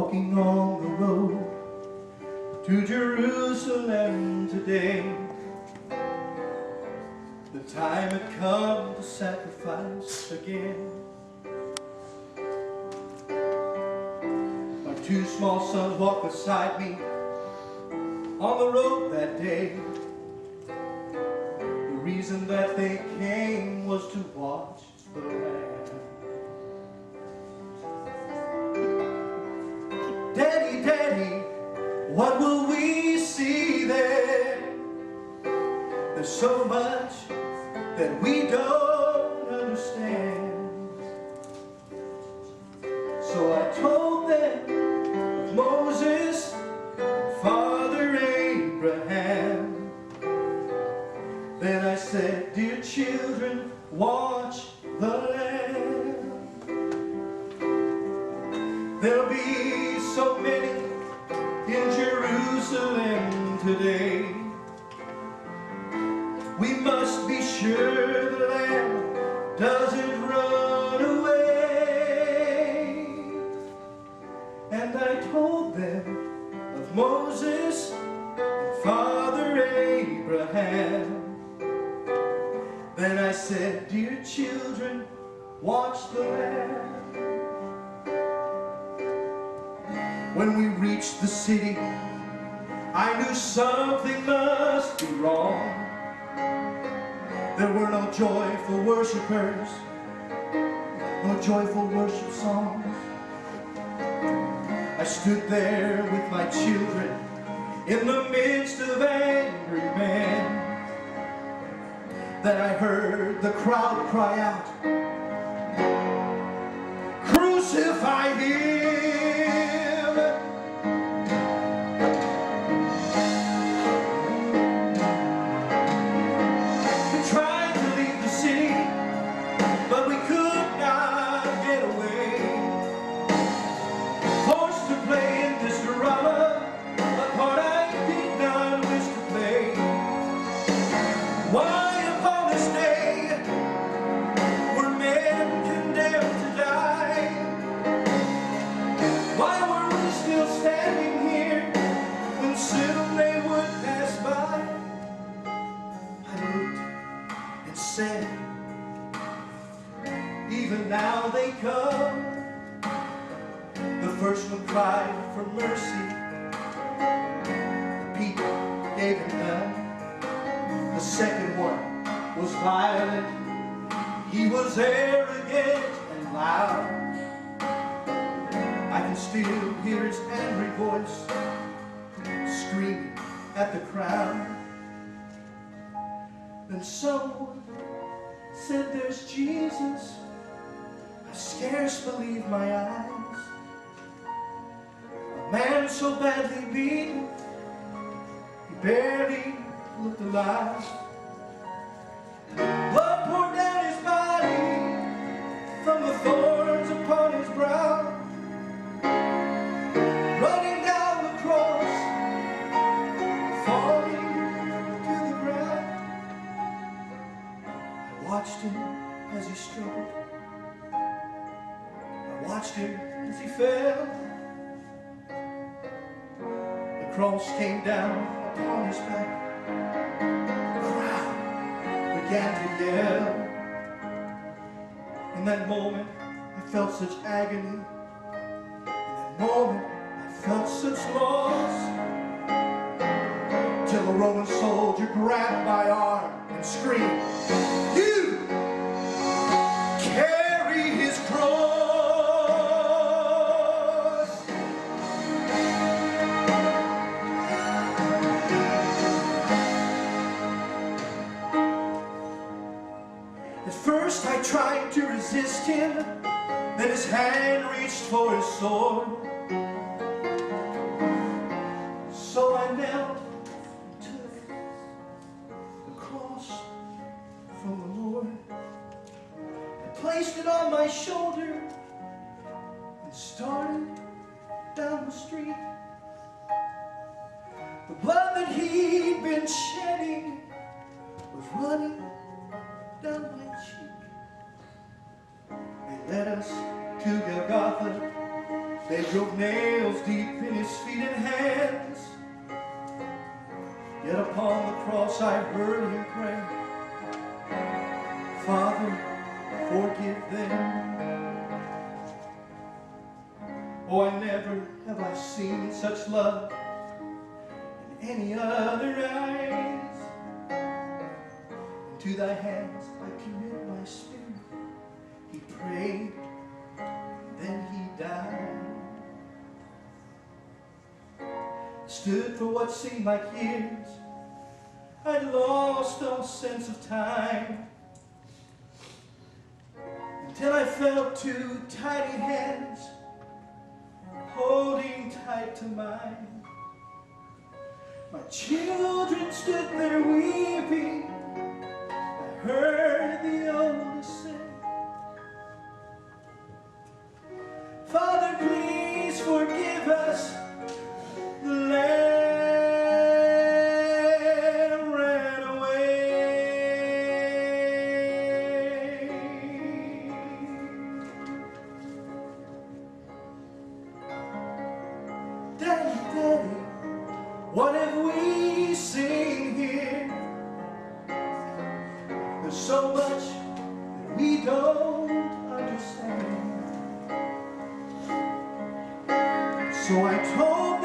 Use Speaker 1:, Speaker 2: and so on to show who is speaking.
Speaker 1: walking on the road to Jerusalem today. The time had come to sacrifice again. My two small sons walked beside me on the road that day. The reason that they came was to watch the Lamb. Daddy, Daddy, what will we see there? There's so much that we don't understand. So I told them of Moses and Father Abraham. Then I said, dear children, watch the Lamb. There'll be so many in Jerusalem today. We must be sure the Lamb doesn't run away. And I told them of Moses and Father Abraham. Then I said, dear children, watch the Lamb. When we reached the city, I knew something must be wrong. There were no joyful worshipers, no joyful worship songs. I stood there with my children in the midst of angry men. Then I heard the crowd cry out, crucify him! We tried to leave the city, but we could not get away. Forced to play in this drama, a part I did not wish to play. Why upon this day were men condemned to die? Why were we still standing here when soon they would pass by? I looked and said, even now they come. The first one cried for mercy, the people gave him none. The second one was violent, he was arrogant and loud. I can still hear his angry voice screaming at the crowd. Then someone said, there's Jesus. I scarce believe my eyes. A man so badly beaten, he barely looked alive. Blood poured down his body from the thorns upon his brow. Running down the cross, falling to the ground. I watched him as he struggled. I watched him as he fell. The cross came down upon his back. The crowd began to yell. In that moment, I felt such agony. In that moment, I felt such loss. Till a Roman soldier grabbed my arm and screamed, you carry his cross. At first I tried to resist him, then his hand reached for his sword. So I knelt and took the cross from the Lord. I placed it on my shoulder and started down the street. The blood that he'd been shedding was running down my cheek. They led us to Golgotha. They drove nails deep in his feet and hands. Yet upon the cross I heard him pray, Father, forgive them. Oh, I never have I seen such love in any other eyes. Into thy hands I commit my spirit. He prayed, then he died. Stood for what seemed like years. I'd lost all sense of time, until I felt two tiny hands holding tight to mine. My children stood there weeping. I heard the oldest say, Father, please forgive us. The lamb ran away. Daddy, Daddy, what have we seen here? There's so much that we don't understand. So I told